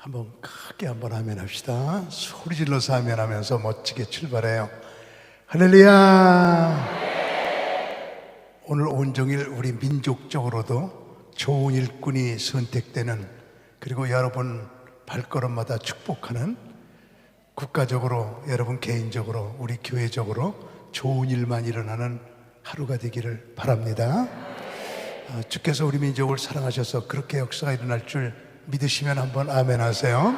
한번 크게 한번 아멘합시다. 소리 질러서 아멘하면서 멋지게 출발해요. 할렐루야. 오늘 온종일 우리 민족적으로도 좋은 일꾼이 선택되는, 그리고 여러분 발걸음마다 축복하는, 국가적으로 여러분 개인적으로 우리 교회적으로 좋은 일만 일어나는 하루가 되기를 바랍니다. 주께서 우리 민족을 사랑하셔서 그렇게 역사가 일어날 줄 믿으시면 한번 아멘 하세요.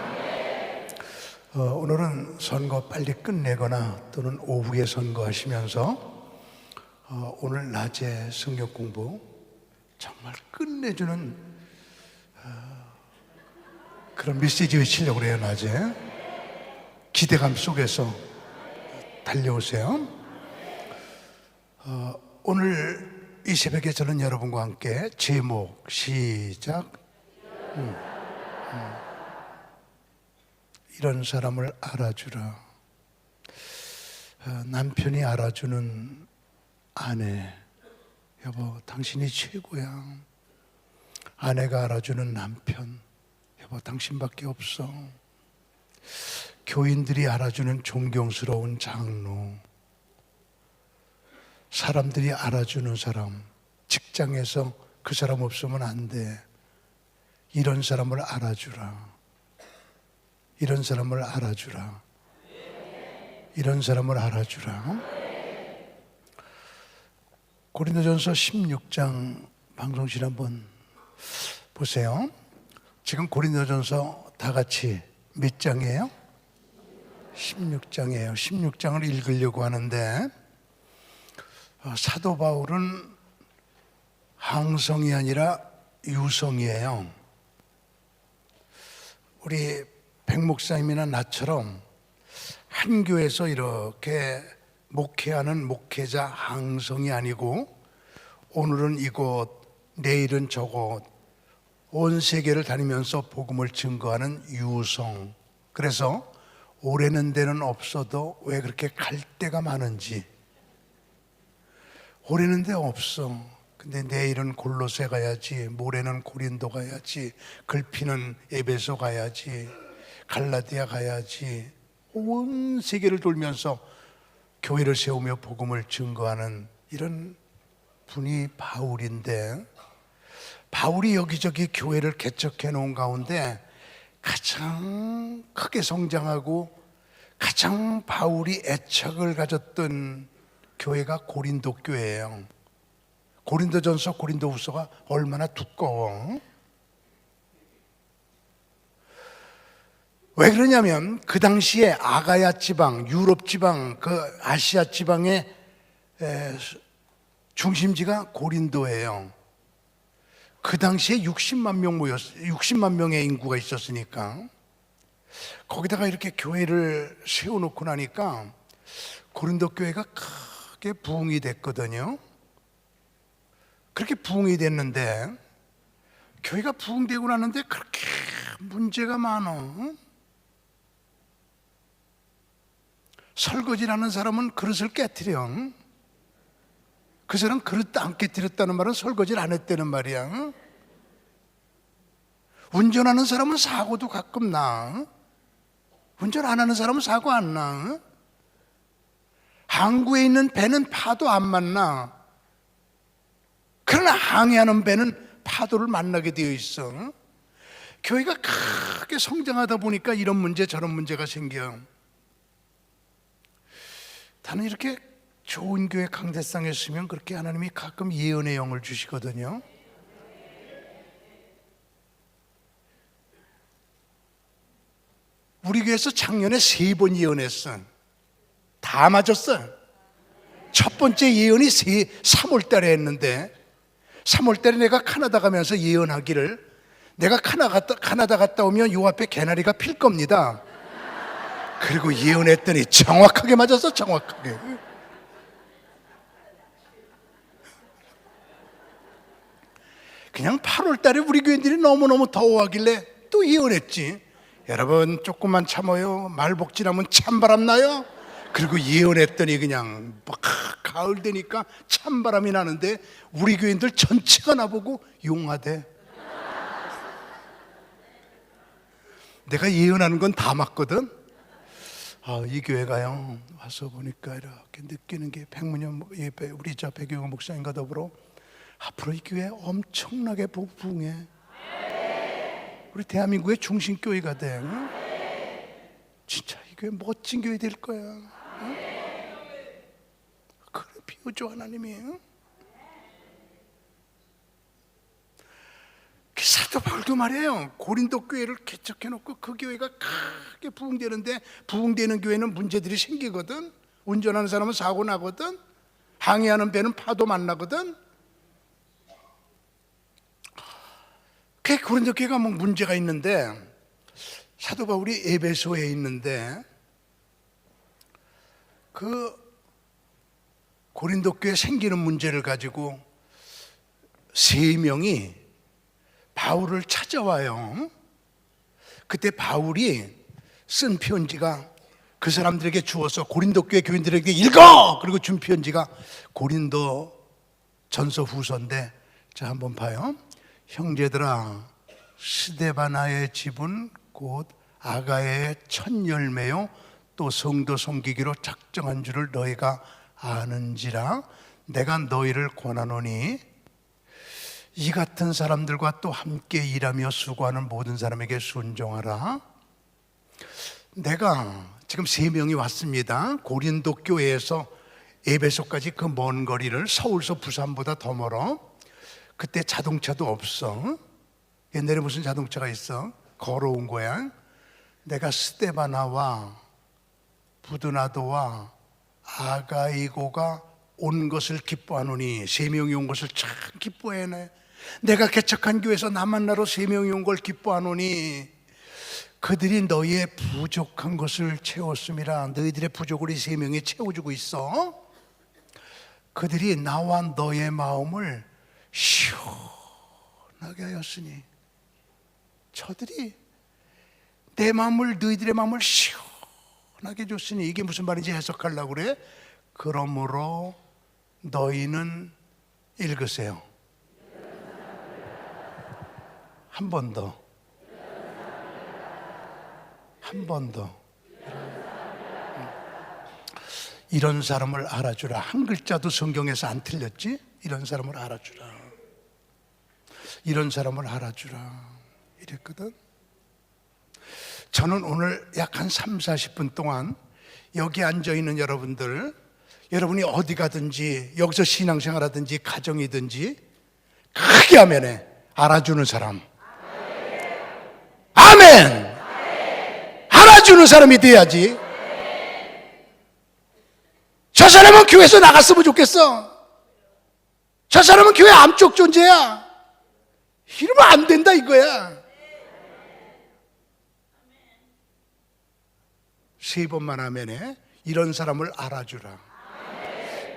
오늘은 선거 빨리 끝내거나 또는 오후에 선거하시면서 오늘 낮에 성경 공부 정말 끝내주는 그런 메시지 외치려고 그래요. 낮에 기대감 속에서 달려오세요. 오늘 이 새벽에 저는 여러분과 함께 제목 시작. 이런 사람을 알아주라. 남편이 알아주는 아내, 여보 당신이 최고야. 아내가 알아주는 남편, 여보 당신밖에 없어. 교인들이 알아주는 존경스러운 장로, 사람들이 알아주는 사람, 직장에서 그 사람 없으면 안 돼. 이런 사람을 알아주라. 이런 사람을 알아주라. 이런 사람을 알아주라. 고린도전서 16장 방송실 한번 보세요. 지금 고린도전서 다 같이 몇 장이에요? 16장이에요. 16장을 읽으려고 하는데 사도 바울은 항성이 아니라 유성이에요. 우리 백 목사님이나 나처럼 한 교회에서 이렇게 목회하는 목회자 항성이 아니고, 오늘은 이곳, 내일은 저곳, 온 세계를 다니면서 복음을 증거하는 유성. 그래서 오래는 데는 없어도 왜 그렇게 갈 데가 많은지. 오래는 데 없어. 근데 내일은 골로새 가야지, 모레는 고린도 가야지, 글피는 에베소 가야지, 갈라디아 가야지. 온 세계를 돌면서 교회를 세우며 복음을 증거하는 이런 분이 바울인데, 바울이 여기저기 교회를 개척해 놓은 가운데 가장 크게 성장하고 가장 바울이 애착을 가졌던 교회가 고린도 교회예요. 고린도전서, 고린도후서가 얼마나 두꺼워. 왜 그러냐면 그 당시에 아가야 지방, 유럽 지방, 그 아시아 지방의 중심지가 고린도예요. 그 당시에 60만 명의 인구가 있었으니까, 거기다가 이렇게 교회를 세워놓고 나니까 고린도 교회가 크게 부흥이 됐거든요. 그렇게 부흥이 됐는데, 교회가 부흥되고 나는데 그렇게 문제가 많아. 설거지라는 사람은 그릇을 깨트려. 그 사람 그릇도 안 깨트렸다는 말은 설거지를 안 했다는 말이야. 운전하는 사람은 사고도 가끔 나. 운전 안 하는 사람은 사고 안 나. 항구에 있는 배는 파도 안 만나. 그러나 항해하는 배는 파도를 만나게 되어 있어. 교회가 크게 성장하다 보니까 이런 문제 저런 문제가 생겨. 나는 이렇게 좋은 교회 강대상에 있으면 그렇게 하나님이 가끔 예언의 영을 주시거든요. 우리 교회에서 작년에 3번 예언했어. 다 맞았어. 첫 번째 예언이 3월 달에 했는데, 3월 달에 내가 카나다 가면서 예언하기를, 내가 카나다 갔다 오면 요 앞에 개나리가 필 겁니다. 그리고 예언했더니 정확하게 맞았어. 정확하게. 그냥 8월 달에 우리 교인들이 너무너무 더워하길래 또 예언했지. 여러분 조금만 참아요. 말복지나면 찬바람 나요. 그리고 예언했더니 그냥 막 가을 되니까 찬바람이 나는데 우리 교인들 전체가 나보고 용하대. 내가 예언하는 건 다 맞거든. 이 교회가요, 와서 보니까 이렇게 느끼는 게 백문현 우리 저 백유영 목사님과 더불어 앞으로 이 교회 엄청나게 부흥해. 우리 대한민국의 중심 교회가 돼. 응? 진짜 이 교회 멋진 교회 될 거야. 응? 그래 비워줘 하나님이. 응? 사도 바울도 말이에요. 고린도 교회를 개척해놓고 그 교회가 크게 부흥되는데, 부흥되는 교회는 문제들이 생기거든. 운전하는 사람은 사고 나거든. 항해하는 배는 파도 만나거든. 그 고린도 교회가 뭐 문제가 있는데, 사도 바울이 에베소에 있는데 그 고린도 교회에 생기는 문제를 가지고 3명이 바울을 찾아와요. 그때 바울이 쓴 편지가 그 사람들에게 주어서 고린도 교회 교인들에게 읽어! 그리고 준 편지가 고린도 전서 후서인데, 자 한번 봐요. 형제들아, 스데바나의 집은 곧 아가의 첫 열매요 또 성도 섬기기로 작정한 줄을 너희가 아는지라. 내가 너희를 권하노니 이 같은 사람들과 또 함께 일하며 수고하는 모든 사람에게 순종하라. 내가 지금 3명이 왔습니다. 고린도 교회에서 에베소까지 그 먼 거리를, 서울서 부산보다 더 멀어. 그때 자동차도 없어. 옛날에 무슨 자동차가 있어? 걸어온 거야. 내가 스데바나와 부드나도와 아가이고가 온 것을 기뻐하노니, 3명이 온 것을 참 기뻐해네. 내가 개척한 교회에서 나 만나러 3명이 온 걸 기뻐하노니 그들이 너희의 부족한 것을 채웠음이라. 너희들의 부족을 이 3명이 채워주고 있어. 그들이 나와 너의 마음을 시원하게 하였으니, 저들이 내 마음을, 너희들의 마음을 시원하게 줬으니, 이게 무슨 말인지 해석하려고 그래. 그러므로 너희는 읽으세요. 한 번 더, 한 번 더. 이런 사람을 알아주라. 한 글자도 성경에서 안 틀렸지? 이런 사람을 알아주라. 이런 사람을 알아주라. 이랬거든. 저는 오늘 약 한 3, 40분 동안 여기 앉아있는 여러분들, 여러분이 어디 가든지, 여기서 신앙생활 하든지 가정이든지 크게 하면에 알아주는 사람, 아멘! 알아주는 사람이 돼야지. 저 사람은 교회에서 나갔으면 좋겠어. 저 사람은 교회 암쪽 존재야. 이러면 안 된다 이거야. 3번만 하면에 이런 사람을 알아주라.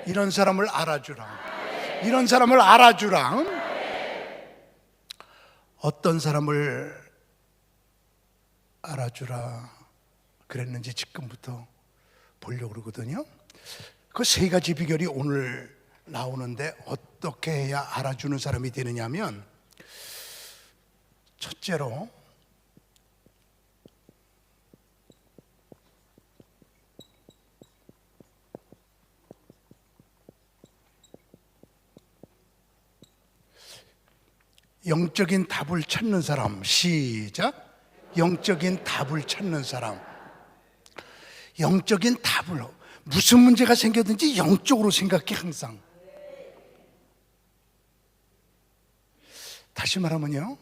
이런 사람을 알아주라. 이런 사람을 알아주라. 어떤 사람을 알아주라 그랬는지 지금부터 보려고 그러거든요. 그 3가지 비결이 오늘 나오는데, 어떻게 해야 알아주는 사람이 되느냐면, 첫째로 영적인 답을 찾는 사람. 시작. 영적인 답을 찾는 사람. 영적인 답을, 무슨 문제가 생겼든지 영적으로 생각해 항상. 다시 말하면요,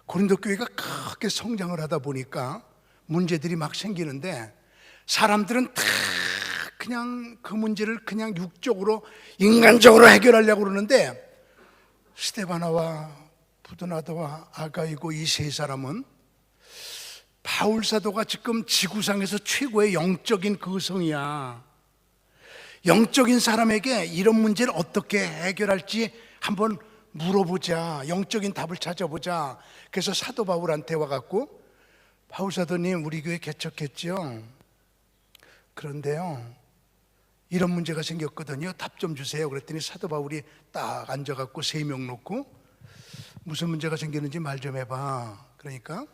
고린도 교회가 크게 성장을 하다 보니까 문제들이 막 생기는데, 사람들은 다 그냥 그 문제를 그냥 육적으로 인간적으로 해결하려고 그러는데, 스데바나와 부드나도와 아가이고 이 3사람은 바울 사도가 지금 지구상에서 최고의 영적인 거성이야. 영적인 사람에게 이런 문제를 어떻게 해결할지 한번 물어보자. 영적인 답을 찾아보자. 그래서 사도 바울한테 와갖고, 바울 사도님 우리 교회 개척했죠? 그런데요 이런 문제가 생겼거든요. 답 좀 주세요. 그랬더니 사도 바울이 딱 앉아갖고 3명 놓고 무슨 문제가 생겼는지 말 좀 해봐. 그러니까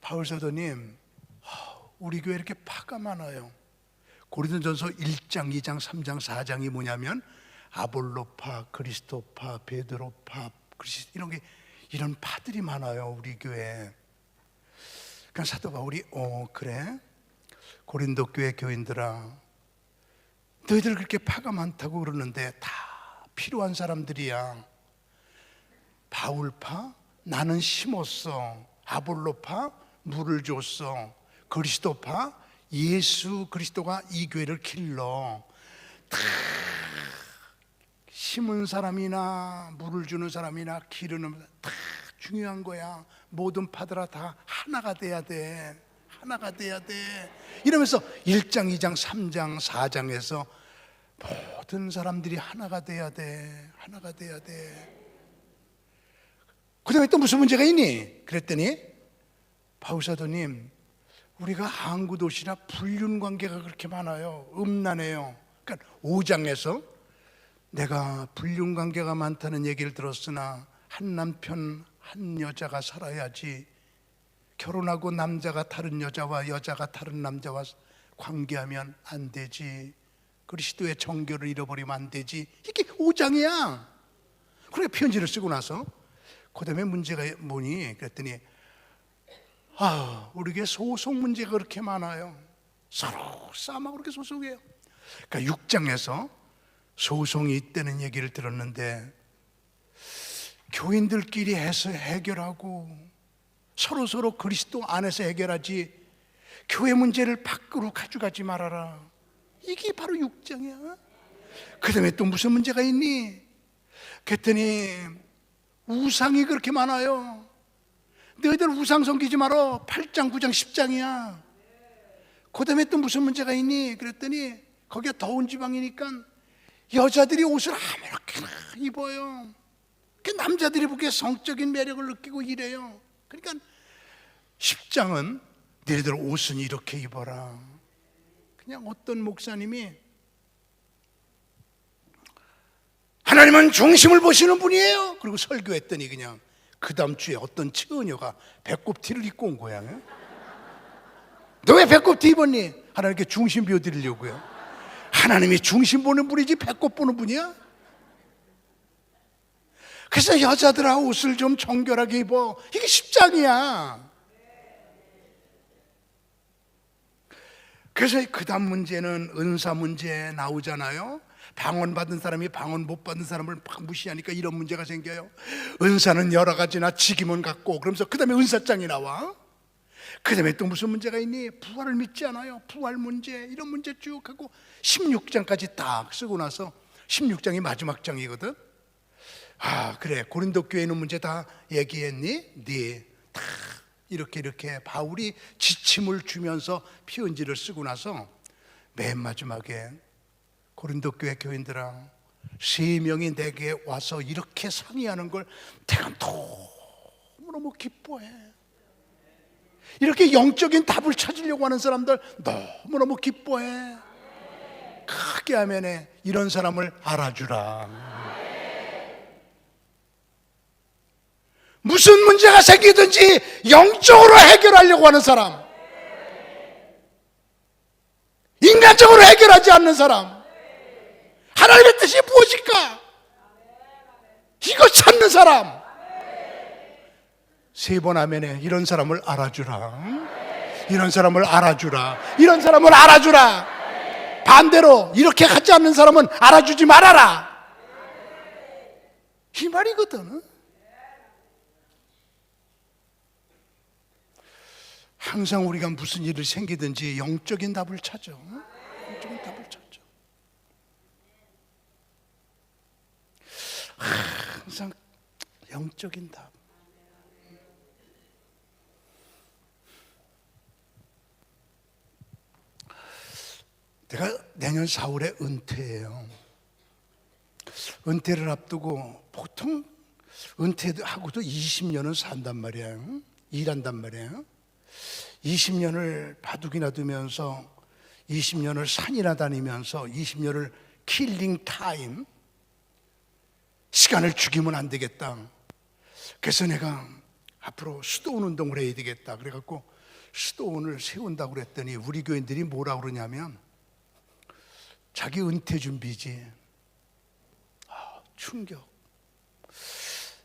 바울 사도님, 우리 교회 이렇게 파가 많아요. 고린도전서 1장, 2장, 3장, 4장이 뭐냐면 아볼로파, 그리스도파, 베드로파, 이런 파들이 많아요, 우리 교회에. 그러니까 사도 바울이 그래? 고린도 교회 교인들아, 너희들 그렇게 파가 많다고 그러는데 다 필요한 사람들이야. 바울파, 나는 심었어. 아볼로파, 물을 줬어. 그리스도파, 예수 그리스도가 이 교회를 길러. 다 심은 사람이나 물을 주는 사람이나 기르는 다 중요한 거야. 모든 파들아 다 하나가 돼야 돼. 하나가 돼야 돼. 이러면서 1장, 2장, 3장, 4장에서 모든 사람들이 하나가 돼야 돼. 하나가 돼야 돼. 그 다음에 또 무슨 문제가 있니? 그랬더니 바울 사도님, 우리가 항구 도시라 불륜 관계가 그렇게 많아요. 음란해요. 그러니까 5장에서 내가 불륜 관계가 많다는 얘기를 들었으나 한 남편 한 여자가 살아야지, 결혼하고 남자가 다른 여자와 여자가 다른 남자와 관계하면 안 되지, 그리스도의 정교를 잃어버리면 안 되지. 이게 5장이야. 그렇게 편지를 쓰고 나서 그 다음에 문제가 뭐니? 그랬더니 우리 교회 소송 문제가 그렇게 많아요. 서로 싸움하고 그렇게 소송해요. 그러니까 6장에서 소송이 있다는 얘기를 들었는데 교인들끼리 해서 해결하고 서로 그리스도 안에서 해결하지 교회 문제를 밖으로 가져가지 말아라. 이게 바로 6장이야. 그 다음에 또 무슨 문제가 있니? 그랬더니 우상이 그렇게 많아요. 너희들 우상 섬기지 마라. 8장, 9장, 10장이야. 그 다음에 또 무슨 문제가 있니? 그랬더니 거기가 더운 지방이니까 여자들이 옷을 아무렇게나 입어요. 그 남자들이 보기에 성적인 매력을 느끼고 이래요. 그러니까 10장은 너희들 옷은 이렇게 입어라. 그냥 어떤 목사님이 하나님은 중심을 보시는 분이에요. 그리고 설교했더니 그냥 그 다음 주에 어떤 처녀가 배꼽 티를 입고 온 거야. 너 왜 배꼽 티 입었니? 하나님께 중심 비워드리려고요. 하나님이 중심 보는 분이지 배꼽 보는 분이야? 그래서 여자들아 옷을 좀 정결하게 입어. 이게 10장이야. 그래서 그 다음 문제는 은사 문제 나오잖아요. 방언 받은 사람이 방언 못 받은 사람을 막 무시하니까 이런 문제가 생겨요. 은사는 여러 가지나 직임은 같고, 그러면서 그 다음에 은사장이 나와. 그 다음에 또 무슨 문제가 있니? 부활을 믿지 않아요. 부활 문제, 이런 문제 쭉 하고 16장까지 딱 쓰고 나서 16장이 마지막 장이거든. 그래, 고린도 교회 있는 문제 다 얘기했니? 네, 다 이렇게 바울이 지침을 주면서 편지를 쓰고 나서 맨 마지막에 고린도 교회 교인들아, 3명이 내게 와서 이렇게 상의하는 걸 내가 너무너무 기뻐해. 이렇게 영적인 답을 찾으려고 하는 사람들 너무너무 기뻐해. 크게 아멘해. 이런 사람을 알아주라. 무슨 문제가 생기든지 영적으로 해결하려고 하는 사람, 인간적으로 해결하지 않는 사람, 하나님의 뜻이 무엇일까? 이거 찾는 사람. 3번 아멘에 이런 사람을 알아주라. 이런 사람을 알아주라. 이런 사람을 알아주라. 반대로 이렇게 하지 않는 사람은 알아주지 말아라. 이 말이거든. 항상 우리가 무슨 일이 생기든지 영적인 답을 찾아. 영적인 답을 찾아. 항상 영적인 답. 내가 내년 4월에 은퇴해요. 은퇴를 앞두고 보통 은퇴하고도 20년은 산단 말이야. 일한단 말이야. 20년을 바둑이나 두면서 20년을 산이나 다니면서 20년을 킬링 타임, 시간을 죽이면 안 되겠다. 그래서 내가 앞으로 수도원 운동을 해야 되겠다. 그래갖고 수도원을 세운다고 그랬더니 우리 교인들이 뭐라 그러냐면 자기 은퇴 준비지. 충격.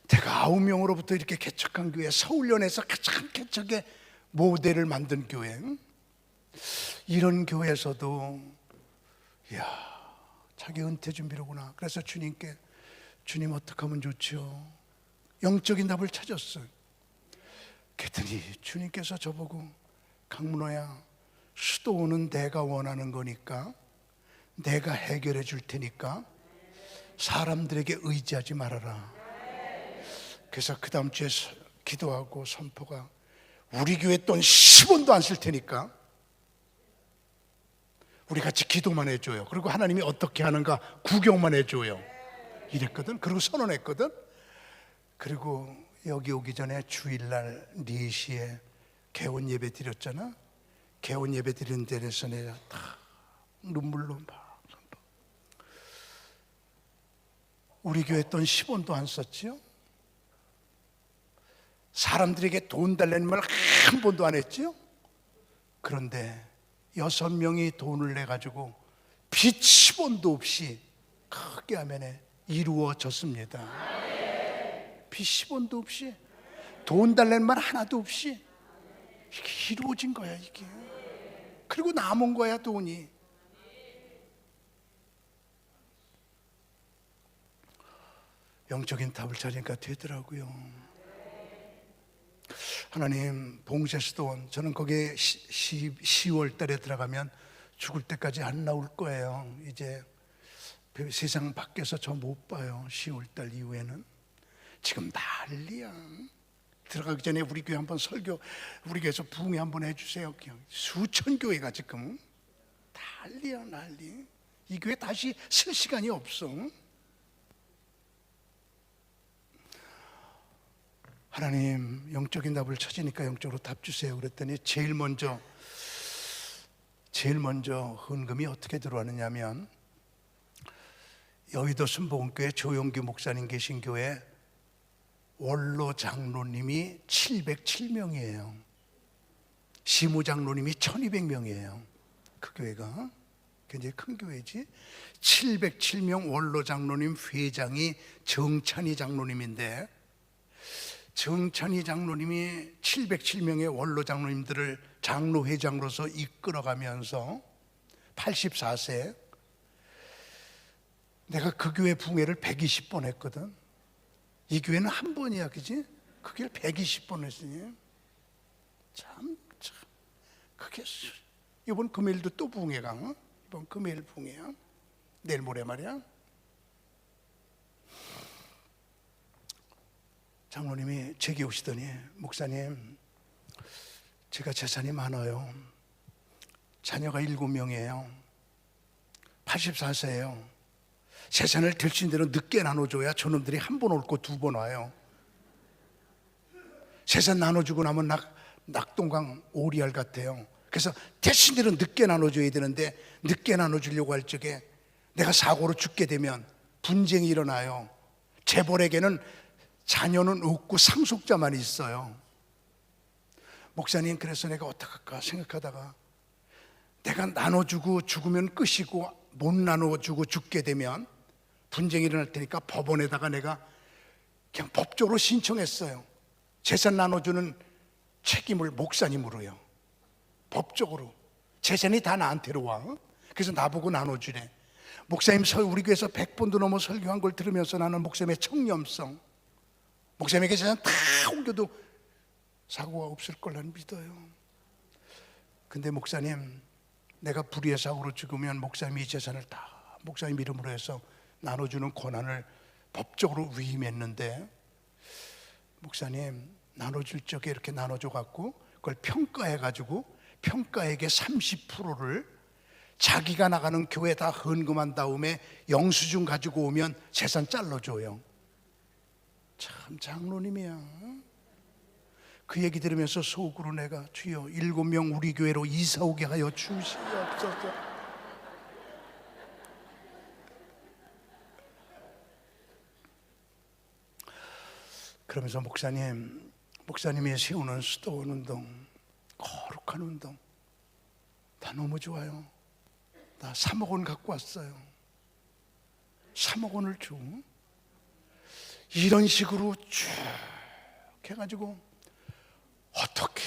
내가 9명으로부터 이렇게 개척한 교회, 서울연에서 가장 개척의 모델을 만든 교회, 이런 교회에서도 자기 은퇴 준비로구나. 그래서 주님께, 주님 어떻게 하면 좋죠? 영적인 답을 찾았어요. 그랬더니 주님께서 저보고, 강문호야, 수도원은 내가 원하는 거니까 내가 해결해 줄 테니까 사람들에게 의지하지 말아라. 그래서 그 다음 주에 기도하고 선포가, 우리 교회 돈 10원도 안 쓸 테니까 우리 같이 기도만 해줘요. 그리고 하나님이 어떻게 하는가 구경만 해줘요. 이랬거든. 그리고 선언했거든. 그리고 여기 오기 전에 주일날 4시에 개원 예배 드렸잖아. 개원 예배 드리는 데에서 내가 다 눈물로 막, 우리 교회 돈 10원도 안 썼지요. 사람들에게 돈 달라는 말 한 번도 안 했지요. 그런데 6명이 돈을 내가지고 빚 10원도 없이 크게 하면에 이루어졌습니다. 빚 10원도 없이, 돈 달라는 말 하나도 없이 이게 이루어진 거야, 이게. 그리고 남은 거야, 돈이. 영적인 답을 찾으니까 되더라고요. 하나님, 봉쇄수도원, 저는 거기에 10월 달에 들어가면 죽을 때까지 안 나올 거예요. 이제 세상 밖에서 저 못 봐요. 10월 달 이후에는. 지금 난리야. 들어가기 전에 우리 교회 한번 설교, 우리 교회에서 부흥회 한번 해주세요. 수천 교회가 지금 난리야, 난리. 이 교회 다시 쓸 시간이 없어. 하나님, 영적인 답을 찾으니까 영적으로 답 주세요. 그랬더니 제일 먼저 헌금이 어떻게 들어왔느냐면, 여의도 순복음교회 조용기 목사님 계신 교회 원로 장로님이 707명이에요. 시무 장로님이 1200명이에요. 그 교회가 굉장히 큰 교회지. 707명 원로 장로님 회장이 정찬희 장로님인데, 정찬희 장로님이 707명의 원로 장로님들을 장로회장으로서 이끌어가면서 84세, 내가 그 교회 부흥회를 120번 했거든. 이 교회는 한 번이야, 그지? 그 교회를 120번 했으니 참 그게. 이번 금요일도 또 부흥회가, 이번 금요일 부흥회야. 내일 모레 말이야. 장로님이 제게 오시더니, 목사님, 제가 재산이 많아요. 자녀가 7명이에요. 84세예요. 재산을 될 수 있는 대로 늦게 나눠줘야 저놈들이 한 번 올 거 2번 와요. 재산 나눠주고 나면 낙동강 오리알 같아요. 그래서 대신 대로 늦게 나눠줘야 되는데, 늦게 나눠주려고 할 적에 내가 사고로 죽게 되면 분쟁이 일어나요. 재벌에게는 자녀는 없고 상속자만 있어요. 목사님, 그래서 내가 어떡할까 생각하다가, 내가 나눠주고 죽으면 끝이고 못 나눠주고 죽게 되면 분쟁이 일어날 테니까 법원에다가 내가 그냥 법적으로 신청했어요. 재산 나눠주는 책임을 목사님으로요. 법적으로 재산이 다 나한테로 와. 그래서 나보고 나눠주래. 목사님, 우리 교회에서 100번도 넘어 설교한 걸 들으면서 나는 목사님의 청렴성, 목사님에게 재산 다 옮겨도 사고가 없을 거라는 믿어요. 근데 목사님, 내가 불의의 사고로 죽으면 목사님이 이 재산을 다 목사님 이름으로 해서 나눠주는 권한을 법적으로 위임했는데, 목사님, 나눠줄 적에 이렇게 나눠줘 갖고 그걸 평가해 가지고 평가액의 30%를 자기가 나가는 교회에 다 헌금한 다음에 영수증 가지고 오면 재산 잘라줘요. 참 장로님이야. 그 얘기 들으면서 속으로 내가, 주여 7명 우리 교회로 이사 오게 하여 주시옵소서. 그러면서 목사님이 세우는 수도원 운동, 거룩한 운동. 나 너무 좋아요. 나 3억 원 갖고 왔어요. 3억 원을 줘. 이런 식으로 쭉 해가지고 어떻게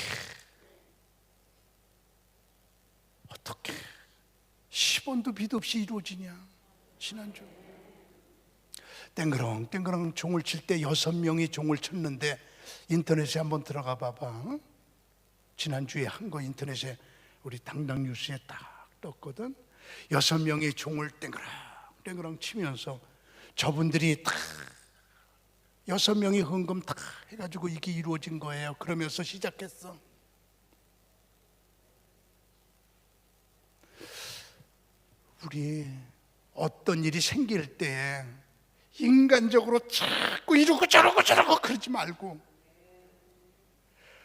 10원도 빚 없이 이루어지냐. 지난주 땡그렁 종을 칠 때 6명이 종을 쳤는데 인터넷에 한번 들어가 봐봐. 지난주에 한 거 인터넷에 우리 당당 뉴스에 딱 떴거든. 6명이 종을 땡그랑 치면서 저분들이 딱 6명이 헌금 다 해가지고 이게 이루어진 거예요. 그러면서 시작했어. 우리 어떤 일이 생길 때 인간적으로 자꾸 이러고 저러고 그러지 말고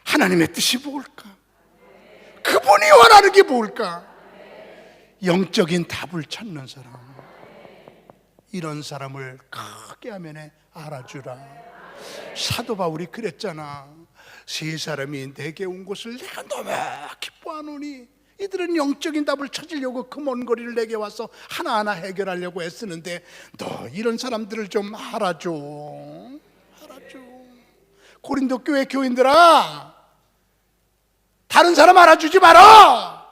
하나님의 뜻이 뭘까? 그분이 원하는 게 뭘까? 영적인 답을 찾는 사람, 이런 사람을 크게 화면에 알아주라. 사도 바울이 그랬잖아. 세 사람이 내게 온 것을 내가 너무 기뻐하노니 이들은 영적인 답을 찾으려고 그 먼 거리를 내게 와서 하나하나 해결하려고 애쓰는데 너 이런 사람들을 좀 알아줘. 고린도 교회 교인들아, 다른 사람 알아주지 마라.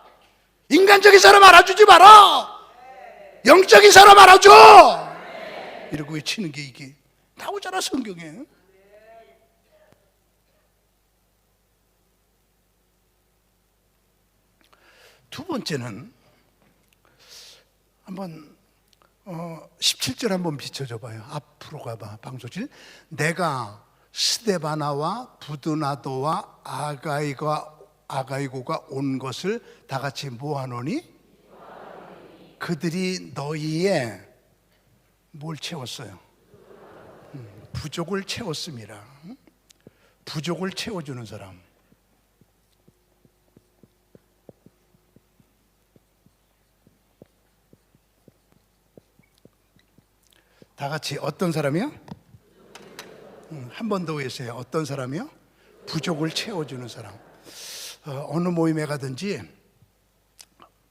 인간적인 사람 알아주지 마라. 영적인 사람 알아줘. 이러고 외치는 게 이게 나오잖아, 성경에. 두 번째는 한번 17절 한번 비춰줘 봐요. 앞으로 가봐, 방송실. 내가 스데바나와 부드나도와 아가이고가 온 것을 다 같이 모아놓으니 그들이 너희의 뭘 채웠어요? 부족을 채웠습니다. 부족을 채워주는 사람. 다 같이 어떤 사람이요? 한 번 더 외세요. 어떤 사람이요? 부족을 채워주는 사람. 어느 모임에 가든지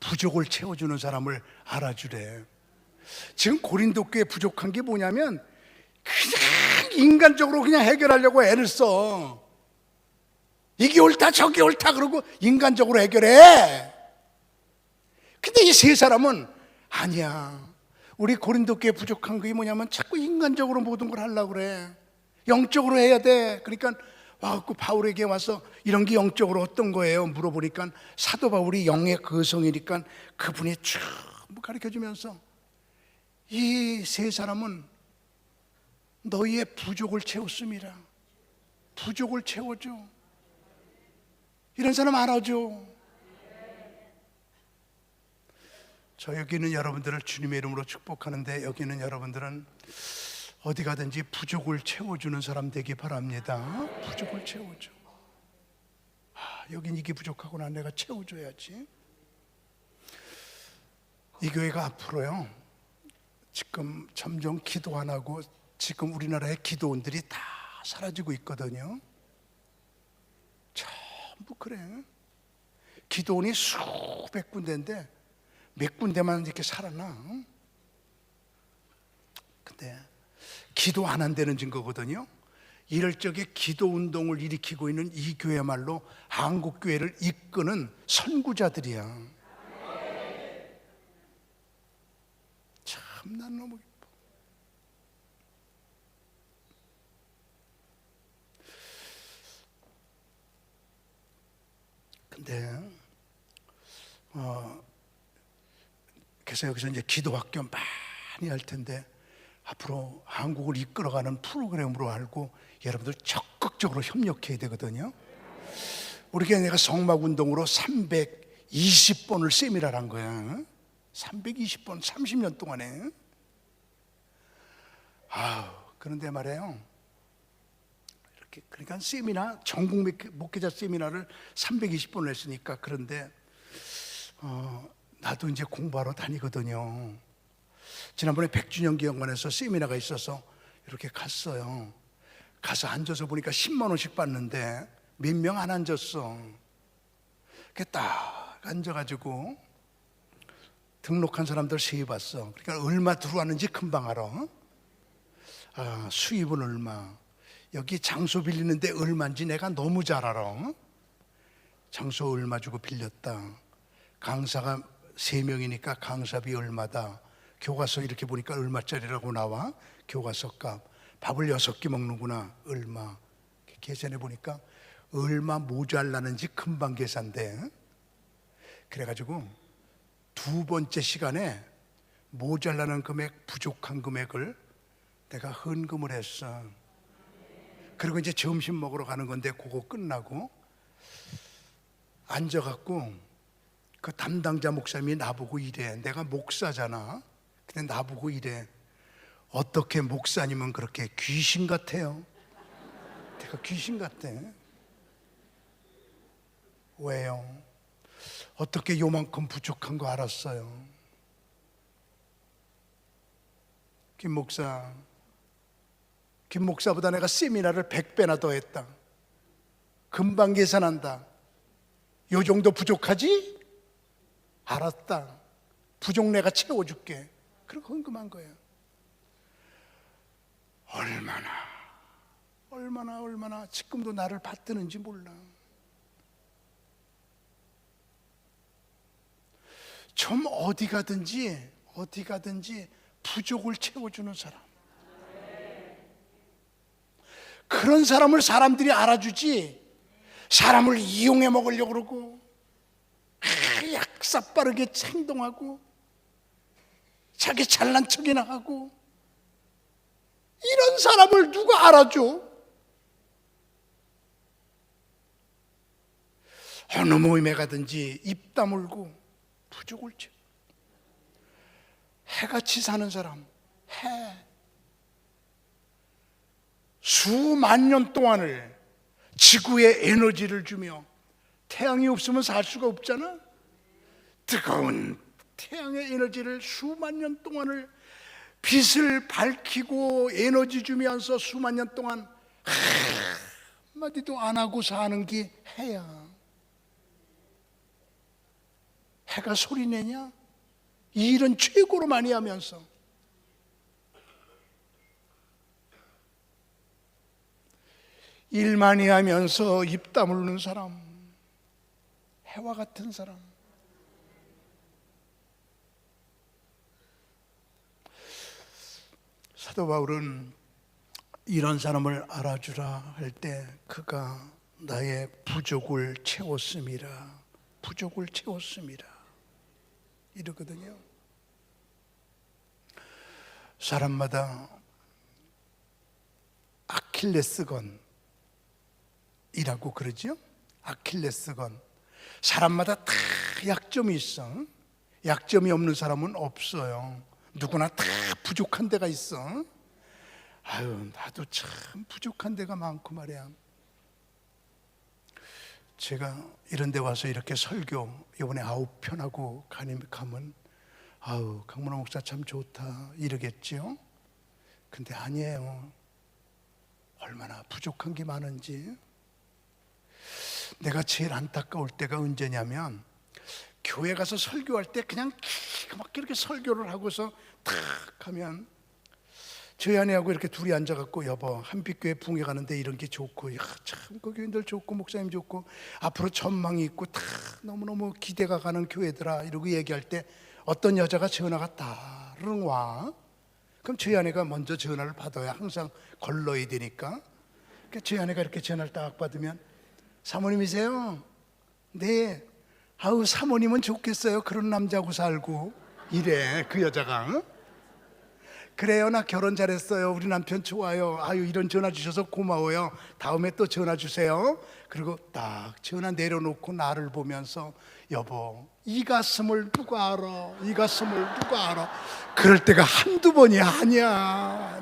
부족을 채워주는 사람을 알아주래. 지금 고린도 교회 부족한 게 뭐냐면 그냥 인간적으로 그냥 해결하려고 애를 써. 이게 옳다 저게 옳다 그러고 인간적으로 해결해. 근데 이 세 사람은 아니야. 우리 고린도 교회 부족한 게 뭐냐면 자꾸 인간적으로 모든 걸 하려고 그래. 영적으로 해야 돼. 그러니까 와갖고 바울에게 와서 이런 게 영적으로 어떤 거예요? 물어보니까 사도 바울이 영의 거성이니까 그분이 쭉 가르쳐주면서 이 세 사람은 너희의 부족을 채웠습니다. 부족을 채워줘. 이런 사람 알아줘. 저 여기 있는 여러분들을 주님의 이름으로 축복하는데, 여기 있는 여러분들은 어디 가든지 부족을 채워주는 사람 되기 바랍니다. 부족을 채워줘. 여긴 이게 부족하구나, 내가 채워줘야지. 이 교회가 앞으로요, 지금 점점 기도 안 하고 지금 우리나라의 기도원들이 다 사라지고 있거든요. 전부 그래. 기도원이 수백 군데인데 몇 군데만 이렇게 살아나. 근데 기도 안 한다는 증거거든요. 이럴 적에 기도 운동을 일으키고 있는 이 교회야말로 한국 교회를 이끄는 선구자들이야. 참 난 너무 기뻐. 근데 그래서 여기서 이제 기도 학교 많이 할 텐데 앞으로 한국을 이끌어가는 프로그램으로 알고 여러분들 적극적으로 협력해야 되거든요. 우리 교회가 성막 운동으로 320번을 세미나를 한 거야. 320번, 30년 동안에. 그런데 말이에요, 이렇게 그러니까 세미나, 전국 목회자 세미나를 320번을 했으니까. 그런데 나도 이제 공부하러 다니거든요. 지난번에 100주년 기념관에서 세미나가 있어서 이렇게 갔어요. 가서 앉아서 보니까 10만 원씩 받는데 몇 명 안 앉았어. 이렇게 딱 앉아가지고 등록한 사람들 세어봤어. 그러니까 얼마 들어왔는지 금방 알아. 아, 수입은 얼마, 여기 장소 빌리는데 얼마인지 내가 너무 잘 알아. 장소 얼마 주고 빌렸다, 강사가 3명이니까 강사비 얼마다, 교과서 이렇게 보니까 얼마짜리라고 나와. 교과서 값, 밥을 6끼 먹는구나, 얼마. 계산해 보니까 얼마 모자라는지 금방 계산돼. 그래가지고 두 번째 시간에 모자라는 금액, 부족한 금액을 내가 헌금을 했어. 그리고 이제 점심 먹으러 가는 건데 그거 끝나고 앉아갖고 그 담당자 목사님이 나보고 이래. 내가 목사잖아. 근데 나보고 이래. 어떻게 목사님은 그렇게 귀신 같아요? 내가 귀신 같아. 왜요? 어떻게 요만큼 부족한 거 알았어요? 김 목사보다 내가 세미나를 100배나 더 했다. 금방 계산한다. 요 정도 부족하지? 알았다. 부족 내가 채워줄게. 그렇게 헌금한 거예요. 얼마나 지금도 나를 받드는지 몰라. 좀 어디 가든지 부족을 채워주는 사람, 그런 사람을 사람들이 알아주지, 사람을 이용해 먹으려고 그러고 약사 빠르게 행동하고 자기 잘난 척이나 하고, 이런 사람을 누가 알아줘? 어느 모임에 가든지 입 다물고 부족을 채워. 해같이 사는 사람, 수만 년 동안을 지구에 에너지를 주며, 태양이 없으면 살 수가 없잖아. 뜨거운 태양의 에너지를 수만 년 동안을 빛을 밝히고 에너지 주면서 수만 년 동안 한마디도 안 하고 사는 게 해야. 해가 소리내냐? 이 일은 최고로 많이 하면서. 일 많이 하면서 입 다물는 사람, 해와 같은 사람. 사도 바울은 이런 사람을 알아주라 할 때 그가 나의 부족을 채웠음이라, 부족을 채웠음이라 이러거든요. 사람마다 아킬레스건이라고 그러죠. 아킬레스건. 사람마다 다 약점이 있어. 약점이 없는 사람은 없어요. 누구나 다 부족한 데가 있어. 아유, 나도 참 부족한 데가 많고 말이야. 제가 이런 데 와서 이렇게 설교 이번에 9편 하고 가면 아우, 강문호 목사 참 좋다 이러겠죠. 근데 아니에요. 얼마나 부족한 게 많은지. 내가 제일 안타까울 때가 언제냐면, 교회 가서 설교할 때 그냥 기가 막히게 이렇게 설교를 하고서 탁 하면 저희 아내하고 이렇게 둘이 앉아갖고, 여보, 한빛교회 붕에 가는데 이런 게 좋고, 야, 참 그 교인들 좋고 목사님 좋고 앞으로 전망이 있고 다 너무너무 기대가 가는 교회더라 이러고 얘기할 때 어떤 여자가 전화가 따르릉 와. 그럼 저희 아내가 먼저 전화를 받아야 항상 걸러야 되니까. 그러니까 저희 아내가 이렇게 전화를 딱 받으면, 사모님이세요? 네. 아우, 사모님은 좋겠어요. 그런 남자하고 살고. 이래 그 여자가. 응? 그래요, 나 결혼 잘했어요. 우리 남편 좋아요. 아유, 이런 전화 주셔서 고마워요. 다음에 또 전화 주세요. 그리고 딱 전화 내려놓고 나를 보면서, 여보, 이 가슴을 누가 알아? 이 가슴을 누가 알아? 그럴 때가 한두 번이 아니야.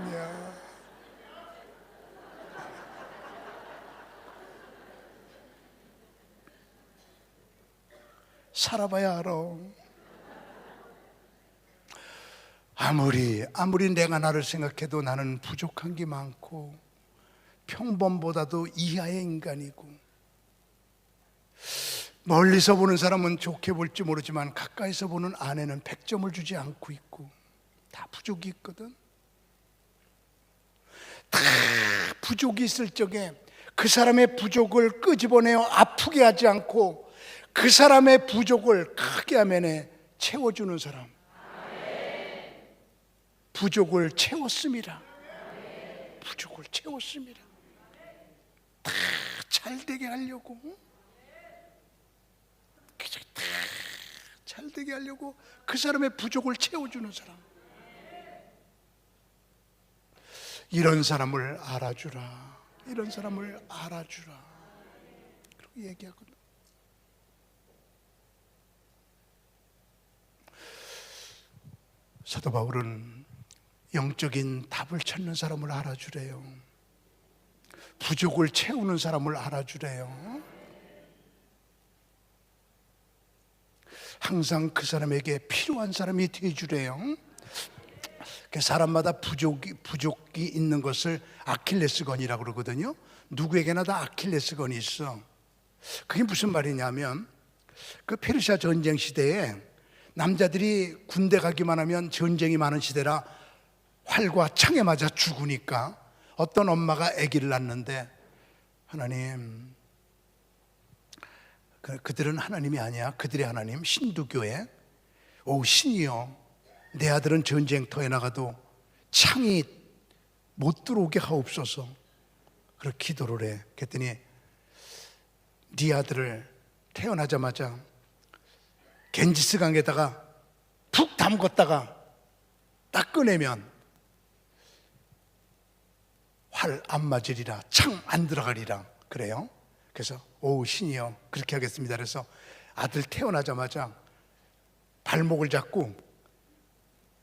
살아봐야 알아. 아무리 내가 나를 생각해도 나는 부족한 게 많고 평범보다도 이하의 인간이고, 멀리서 보는 사람은 좋게 볼지 모르지만 가까이서 보는 아내는 100점을 주지 않고 있고 다 부족이 있거든. 다 부족이 있을 적에 그 사람의 부족을 끄집어내어 아프게 하지 않고 그 사람의 부족을 크게 화면에 채워주는 사람. 부족을 채웠습니다. 부족을 채웠습니다. 다 잘되게 하려고, 다 잘되게 하려고 그 사람의 부족을 채워주는 사람. 이런 사람을 알아주라. 이런 사람을 알아주라. 그렇게 얘기하거든. 사도 바울은 영적인 답을 찾는 사람을 알아주래요. 부족을 채우는 사람을 알아주래요. 항상 그 사람에게 필요한 사람이 되어주래요. 사람마다 부족이 있는 것을 아킬레스건이라고 그러거든요. 누구에게나 다 아킬레스건이 있어. 그게 무슨 말이냐면 그 페르시아 전쟁 시대에 남자들이 군대 가기만 하면 전쟁이 많은 시대라 활과 창에 맞아 죽으니까 어떤 엄마가 아기를 낳는데, 하나님, 그들은 하나님이 아니야. 그들의 하나님 신두교에, 오 신이여, 내 아들은 전쟁터에 나가도 창이 못 들어오게 하옵소서. 그렇게 기도를 해. 그랬더니 네 아들을 태어나자마자 겐지스강에다가 푹 담궜다가 딱 꺼내면 활 안 맞으리라, 창 안 들어가리라. 그래요. 그래서 오 신이여 그렇게 하겠습니다. 그래서 아들 태어나자마자 발목을 잡고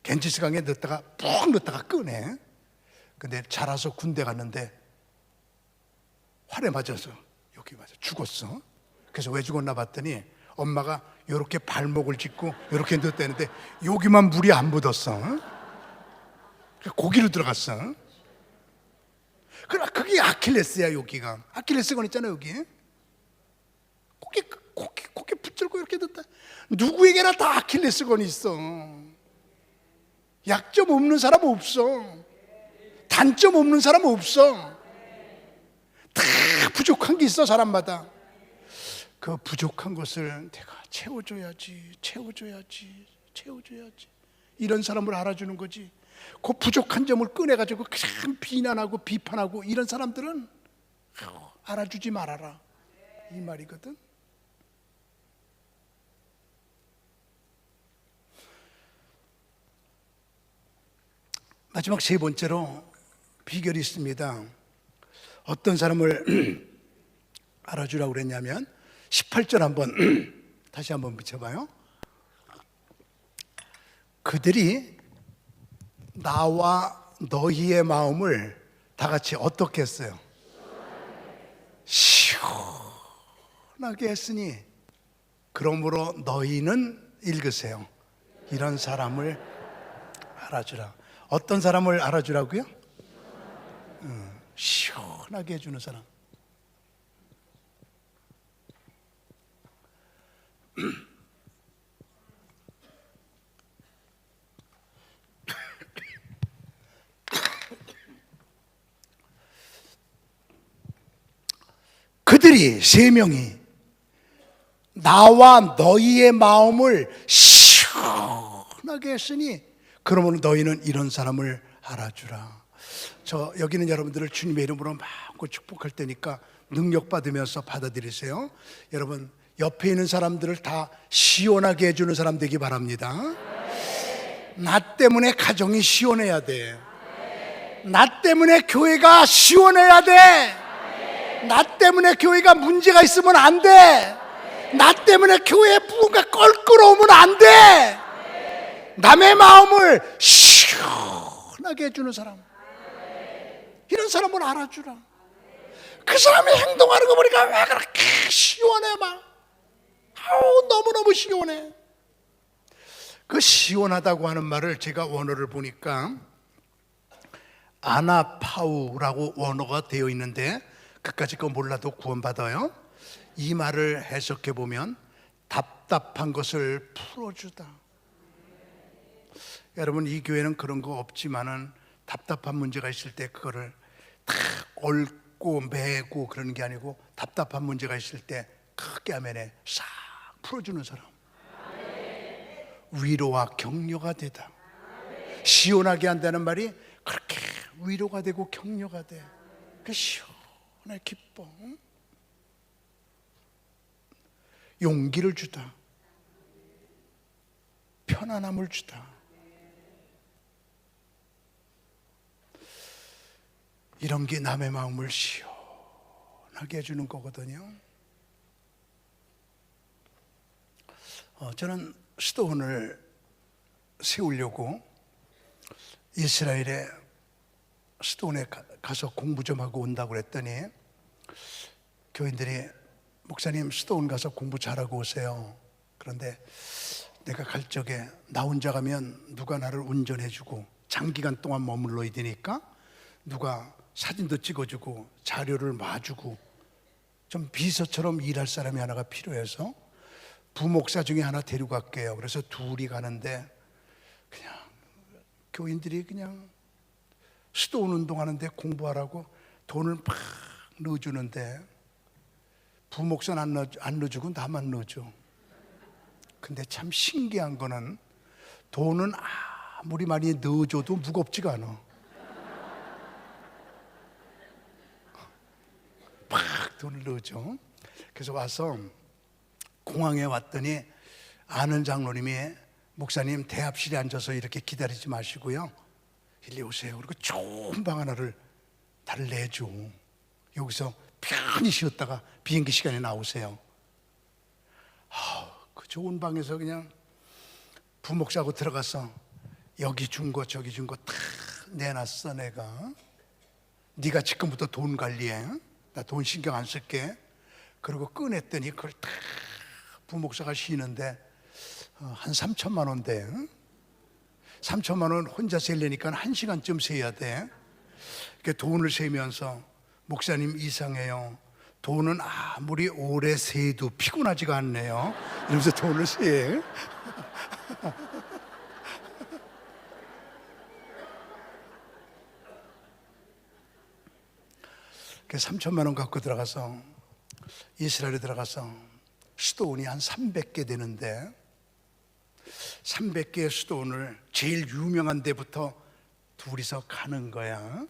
겐지스강에 넣었다가 푹 넣었다가 꺼내. 근데 자라서 군대 갔는데 활에 맞아서 여기 맞아 죽었어. 그래서 왜 죽었나 봤더니 엄마가 이렇게 발목을 짚고 이렇게 넣었다는데 여기만 물이 안 묻었어. 고기로 들어갔어. 그게 아킬레스야. 여기가 아킬레스건 있잖아. 여기 고기 붙들고 이렇게 넣었다. 누구에게나 다 아킬레스건이 있어. 약점 없는 사람 없어. 단점 없는 사람 없어. 다 부족한 게 있어. 사람마다. 그 부족한 것을 내가 채워줘야지. 이런 사람을 알아주는 거지. 그 부족한 점을 꺼내가지고 그냥 비난하고 비판하고 이런 사람들은 알아주지 말아라, 이 말이거든. 마지막 세 번째로 비결이 있습니다. 어떤 사람을 알아주라고 그랬냐면 18절 한번 다시 한번 비춰봐요. 그들이 나와 너희의 마음을 다 같이 어떻게 했어요? 시원하게 했으니 그러므로 너희는 읽으세요. 이런 사람을 알아주라. 어떤 사람을 알아주라고요? 시원하게 해주는 사람. 그들이 세 명이 나와 너희의 마음을 시원하게 했으니 그러므로 너희는 이런 사람을 알아주라. 저 여기는 여러분들을 주님의 이름으로 마음껏 축복할 테니까 능력 받으면서 받아들이세요. 여러분 옆에 있는 사람들을 다 시원하게 해주는 사람 되기 바랍니다. 나 때문에 가정이 시원해야 돼. 나 때문에 교회가 시원해야 돼. 나 때문에 교회가 문제가 있으면 안 돼. 나 때문에 교회에 뭔가 껄끄러우면 안 돼. 남의 마음을 시원하게 해주는 사람, 이런 사람을 알아주라. 그 사람이 행동하는 거 보니까 왜 그렇게 시원해 막. 아우 너무너무 시원해. 그 시원하다고 하는 말을 제가 원어를 보니까 아나파우라고 원어가 되어 있는데 그까짓 거 몰라도 구원받아요. 이 말을 해석해 보면 답답한 것을 풀어주다. 여러분, 이 교회는 그런 거 없지만은 답답한 문제가 있을 때 그거를 다 얽고 매고 그러는 게 아니고 답답한 문제가 있을 때 크게 하면에 싹 풀어주는 사람. 위로와 격려가 되다. 시원하게 한다는 말이 그렇게 위로가 되고 격려가 돼. 그 시원해 기뻐. 용기를 주다. 편안함을 주다. 이런 게 남의 마음을 시원하게 해주는 거거든요. 저는 스토운을 세우려고 이스라엘에 스토운에 가서 공부 좀 하고 온다고 그랬더니 교인들이 목사님 스토운 가서 공부 잘하고 오세요. 그런데 내가 갈 적에 나 혼자 가면 누가 나를 운전해주고 장기간 동안 머물러야 되니까 누가 사진도 찍어주고 자료를 봐주고 좀 비서처럼 일할 사람이 하나가 필요해서 부목사 중에 하나 데리고 갈게요. 그래서 둘이 가는데 그냥 교인들이 그냥 스토운 운동하는데 공부하라고 돈을 막 넣어주는데 부목사는 안 넣어주고 나만 넣어줘. 근데 참 신기한 거는 돈은 아무리 많이 넣어줘도 무겁지가 않아. 막 돈을 넣어줘. 그래서 와서 공항에 왔더니 아는 장로님이 목사님 대합실에 앉아서 이렇게 기다리지 마시고요, 일리 오세요. 그리고 좋은 방 하나를 나를 내줘. 여기서 편히 쉬었다가 비행기 시간에 나오세요. 그 좋은 방에서 그냥 부목사하고 들어가서 여기 준 거 저기 준 거 다 내놨어. 내가 네가 지금부터 돈 관리해. 나 돈 신경 안 쓸게. 그리고 꺼냈더니 그걸 다 부목사가 쉬는데 한 3천만 원 돼. 3천만 원 혼자 세려니까 1시간쯤 세야 돼. 그 돈을 세면서 목사님 이상해요. 돈은 아무리 오래 세도 피곤하지가 않네요. 이러면서 돈을 세. 그 3천만 원 갖고 들어가서 이스라엘에 들어가서 수도원이 한 300개 되는데 300개의 수도원을 제일 유명한 데부터 둘이서 가는 거야.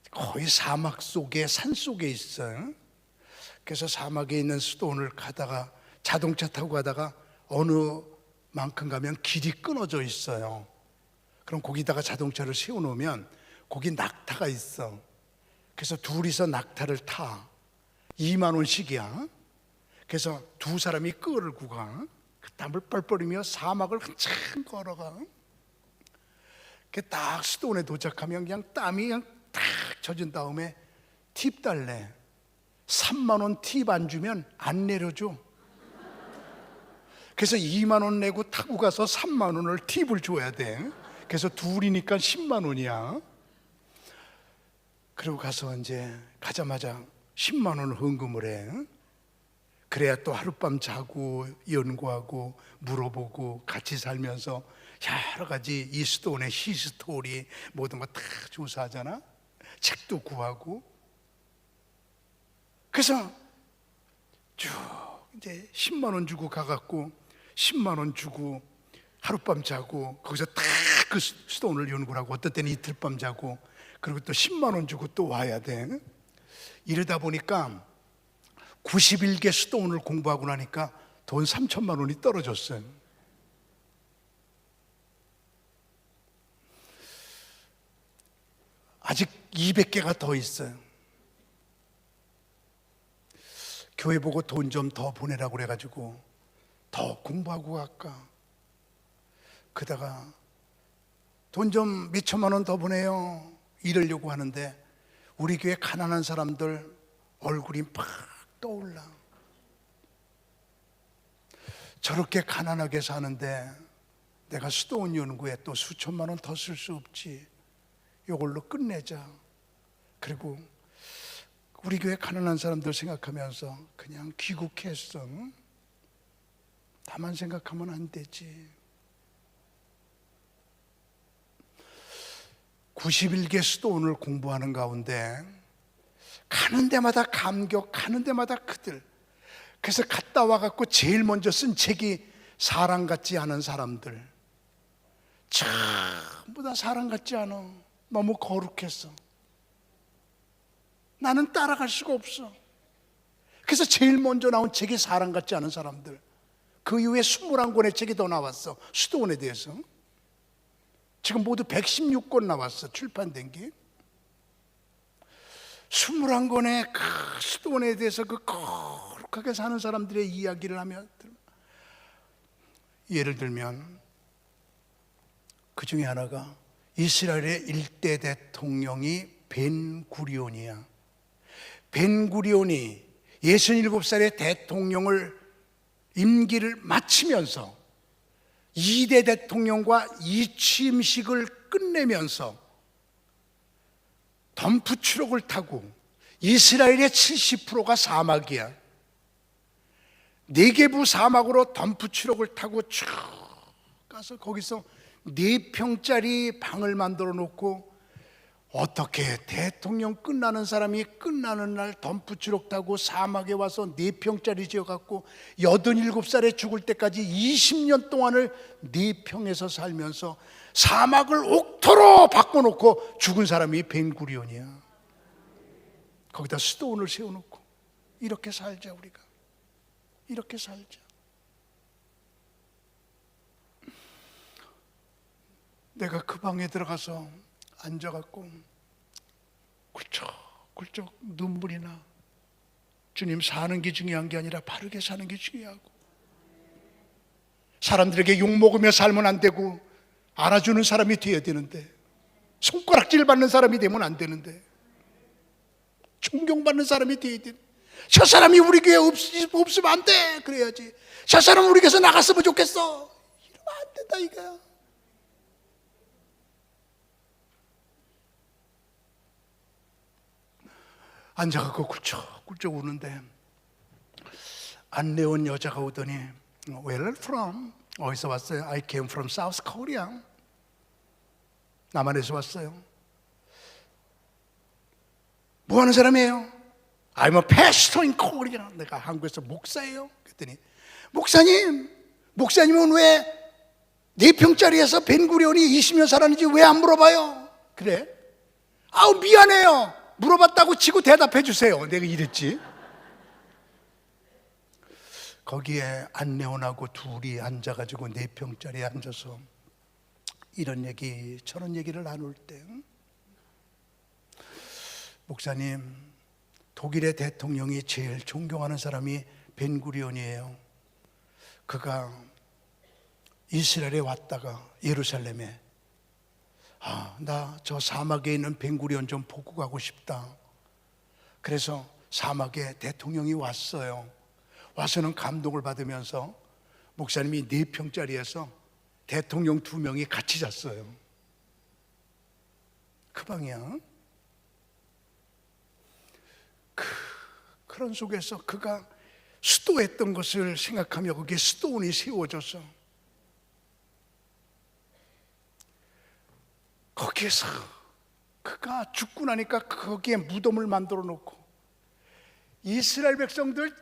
거의 사막 속에 산 속에 있어요. 그래서 사막에 있는 수도원을 가다가 자동차 타고 가다가 어느 만큼 가면 길이 끊어져 있어요. 그럼 거기다가 자동차를 세워놓으면 거기 낙타가 있어. 그래서 둘이서 낙타를 타. 2만 원씩이야. 그래서 두 사람이 끌고 가. 그 땀을 뻘뻘이며 사막을 한참 걸어가. 딱 수도원에 도착하면 그냥 땀이 그냥 딱 젖은 다음에 팁 달래. 3만 원 팁 안 주면 안 내려줘. 그래서 2만 원 내고 타고 가서 3만 원을 팁을 줘야 돼. 그래서 둘이니까 10만 원이야. 그리고 가서 이제 가자마자 10만 원을 헌금을 해. 그래야 또 하룻밤 자고 연구하고 물어보고 같이 살면서 여러 가지 이 수도원의 히스토리 모든 거 다 조사하잖아. 책도 구하고. 그래서 쭉 이제 10만 원 주고 가갖고 10만 원 주고 하룻밤 자고 거기서 딱 그 수도원을 연구를 하고 어떨 때는 이틀 밤 자고 그리고 또 10만 원 주고 또 와야 돼. 이러다 보니까 91개 수도원을 공부하고 나니까 돈 3천만 원이 떨어졌어요. 아직 200개가 더 있어요. 교회 보고 돈 좀 더 보내라고 그래가지고 더 공부하고 갈까. 그러다가 돈 좀 몇 천만 원 더 보내요 이러려고 하는데 우리 교회 가난한 사람들 얼굴이 막 떠올라. 저렇게 가난하게 사는데 내가 수도원 연구에 또 수천만 원 더 쓸 수 없지. 이걸로 끝내자. 그리고 우리 교회 가난한 사람들 생각하면서 그냥 귀국했어. 나만 생각하면 안 되지. 91개 수도원을 공부하는 가운데 가는 데마다 감격, 가는 데마다 그들. 그래서 갔다 와갖고 제일 먼저 쓴 책이 사랑 같지 않은 사람들. 전부 다 사랑 같지 않아. 너무 거룩했어. 나는 따라갈 수가 없어. 그래서 제일 먼저 나온 책이 사랑 같지 않은 사람들. 그 이후에 21권의 책이 더 나왔어. 수도원에 대해서. 지금 모두 116권 나왔어. 출판된 게. 21권의 그 수도원에 대해서 그 거룩하게 사는 사람들의 이야기를 하면, 예를 들면 그 중에 하나가 이스라엘의 일대 대통령이 벤구리온이야. 벤구리온이 67살의 대통령을 임기를 마치면서 2대 대통령과 이 취임식을 끝내면서 덤프 트럭을 타고, 이스라엘의 70%가 사막이야. 네게부 사막으로 덤프 트럭을 타고 쭉 가서 거기서 4평짜리 방을 만들어 놓고, 어떻게 대통령 끝나는 사람이 끝나는 날 덤프 트럭 타고 사막에 와서 4평짜리 지어갖고 87살에 죽을 때까지 20년 동안을 4평에서 살면서 사막을 옥토로 바꿔놓고 죽은 사람이 벤구리온이야. 거기다 수도원을 세워놓고, 이렇게 살자. 우리가 이렇게 살자. 내가 그 방에 들어가서 앉아갖고 굴쩍굴쩍 눈물이 나. 주님, 사는 게 중요한 게 아니라 바르게 사는 게 중요하고, 사람들에게 욕먹으며 살면 안 되고 알아주는 사람이 되어야 되는데, 손가락질 받는 사람이 되면 안 되는데, 존경받는 사람이 되어야 돼. 저 사람이 우리 교회에 없으면 안 돼 그래야지. 저 사람은 우리 교회에서 나갔으면 좋겠어 이러면 안 된다 이거야. 앉아갖고 굴쩍굴쩍 우는데 안내 온 여자가 오더니 Where from? 어디서 왔어요? I came from South Korea. 남한에서 왔어요. 뭐 하는 사람이에요? I'm a pastor in Korea. 내가 한국에서 목사예요. 그랬더니 목사님은 왜 4평짜리에서 벤구리온이 20년 살았는지 왜 안 물어봐요? 그래? 아우 미안해요. 물어봤다고 치고 대답해 주세요. 내가 이랬지. 거기에 안내원하고 둘이 앉아가지고 4평짜리에 앉아서 이런 얘기 저런 얘기를 나눌 때, 목사님, 독일의 대통령이 제일 존경하는 사람이 벤구리온이에요. 그가 이스라엘에 왔다가 예루살렘에 나 저 사막에 있는 벤구리온 좀 보고 가고 싶다. 그래서 사막에 대통령이 왔어요. 와서는 감동을 받으면서 목사님이 4평짜리에서 대통령 2명이 같이 잤어요. 그 방이야. 그런 속에서 그가 수도했던 것을 생각하며 거기에 수도원이 세워져서 거기에서 그가 죽고 나니까 거기에 무덤을 만들어 놓고 이스라엘 백성들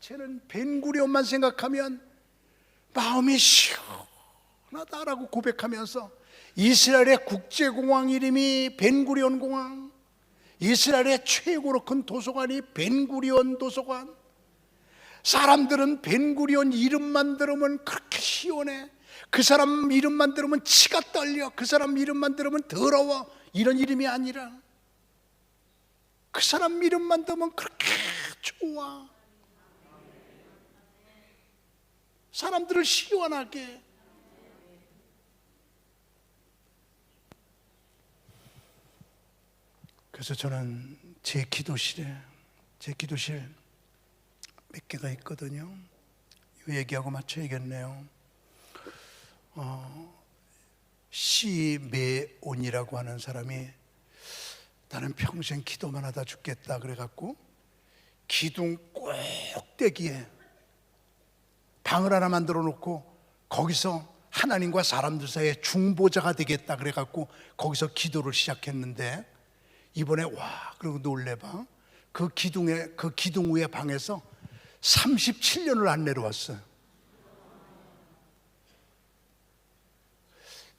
쟤는 벤구리온만 생각하면 마음이 시원하다라고 고백하면서 이스라엘의 국제공항 이름이 벤구리온 공항, 이스라엘의 최고로 큰 도서관이 벤구리온 도서관. 사람들은 벤구리온 이름만 들으면 그렇게 시원해. 그 사람 이름만 들으면 치가 떨려. 그 사람 이름만 들으면 더러워. 이런 이름이 아니라 그 사람 이름만 들으면 그렇게 좋아. 사람들을 시원하게. 그래서 저는 제 기도실 몇 개가 있거든요. 이 얘기하고 맞춰야겠네요. 시메온이라고 하는 사람이 나는 평생 기도만 하다 죽겠다 그래갖고 기둥 꼭대기에 방을 하나 만들어 놓고 거기서 하나님과 사람들 사이에 중보자가 되겠다 그래갖고 거기서 기도를 시작했는데, 이번에 와 그러고 놀래봐, 그 기둥 위에 방에서 37년을 안 내려왔어요.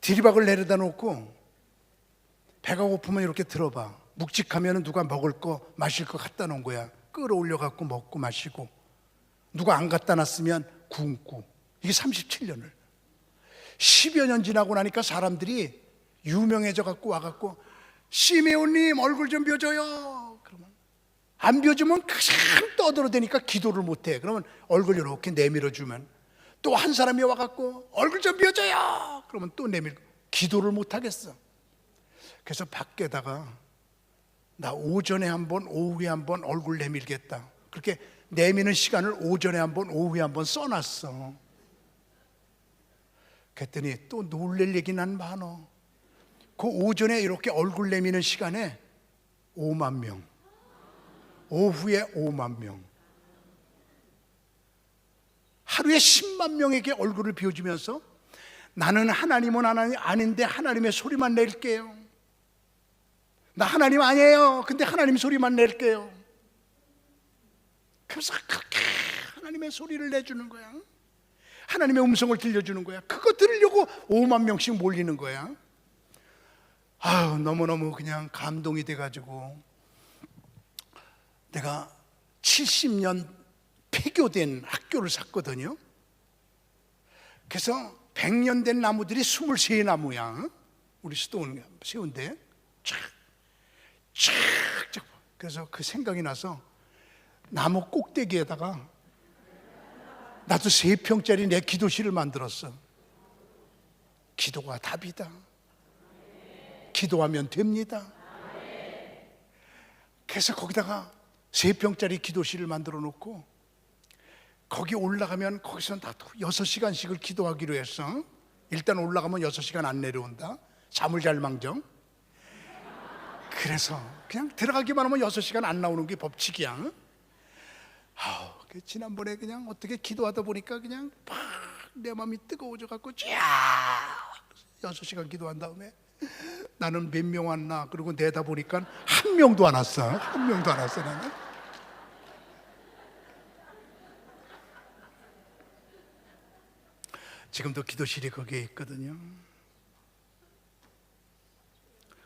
디리박을 내려다 놓고 배가 고프면 이렇게 들어봐. 묵직하면 누가 먹을 거 마실 거 갖다 놓은 거야. 끌어올려 갖고 먹고 마시고, 누가 안 갖다 놨으면 굶고. 이게 37년을 10여 년 지나고 나니까 사람들이 유명해져 갖고 와갖고 시메온님 얼굴 좀 벼줘요. 그러면 안 벼주면 가장 떠들어대니까 기도를 못해. 그러면 얼굴 이렇게 내밀어주면 또 한 사람이 와갖고 얼굴 좀 벼줘요. 그러면 또 내밀고, 기도를 못하겠어. 그래서 밖에다가 나 오전에 한 번, 오후에 한 번 얼굴 내밀겠다. 그렇게 내미는 시간을 오전에 한 번, 오후에 한 번 써놨어. 그랬더니 또 놀랄 얘기는 많어. 그 오전에 이렇게 얼굴 내미는 시간에 5만 명, 오후에 5만 명, 하루에 10만 명에게 얼굴을 비워주면서 나는 하나님은 하나님 아닌데 하나님의 소리만 낼게요. 나 하나님 아니에요. 근데 하나님 소리만 낼게요. 그래서 그렇게 하나님의 소리를 내주는 거야. 하나님의 음성을 들려주는 거야. 그거 들으려고 5만 명씩 몰리는 거야. 아유, 너무너무 그냥 감동이 돼가지고 내가 70년 폐교된 학교를 샀거든요. 그래서 100년 된 나무들이 23나무야. 우리 수도원 세운데 쫙. 그래서 그 생각이 나서 나무 꼭대기에다가 나도 3평짜리 내 기도실을 만들었어. 기도가 답이다. 기도하면 됩니다. 그래서 거기다가 3평짜리 기도실을 만들어 놓고 거기 올라가면 거기서 나도 6시간씩을 기도하기로 했어. 일단 올라가면 6시간 안 내려온다. 잠을 잘 망정. 그래서 그냥 들어가기만 하면 6시간 안 나오는 게 법칙이야. 지난번에 그냥 어떻게 기도하다 보니까 그냥 팍 내 마음이 뜨거워져 갖고 쫙 6시간 기도한 다음에 나는 몇 명 왔나 그러고 내다 보니까 한 명도 안 왔어. 한 명도 안 왔어. 나는 지금도 기도실이 거기에 있거든요.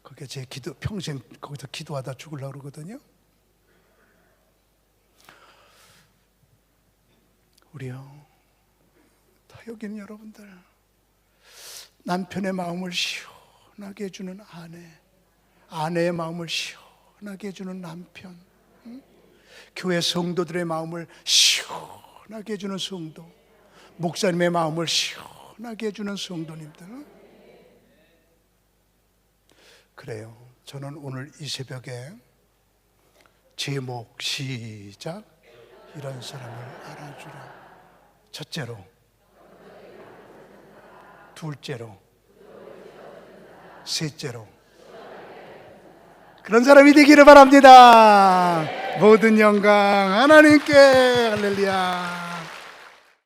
거기에 제 기도, 평생 거기서 기도하다 죽으려고 그러거든요. 우리요, 다 여기 있는 여러분들, 남편의 마음을 시원하게 해주는 아내, 아내의 마음을 시원하게 해주는 남편, 교회 성도들의 마음을 시원하게 해주는 성도, 목사님의 마음을 시원하게 해주는 성도님들. 그래요. 저는 오늘 이 새벽에 제목 시작, 이런 사람을 알아주라. 첫째로, 둘째로, 셋째로, 그런 사람이 되기를 바랍니다. 모든 영광 하나님께. 할렐루야.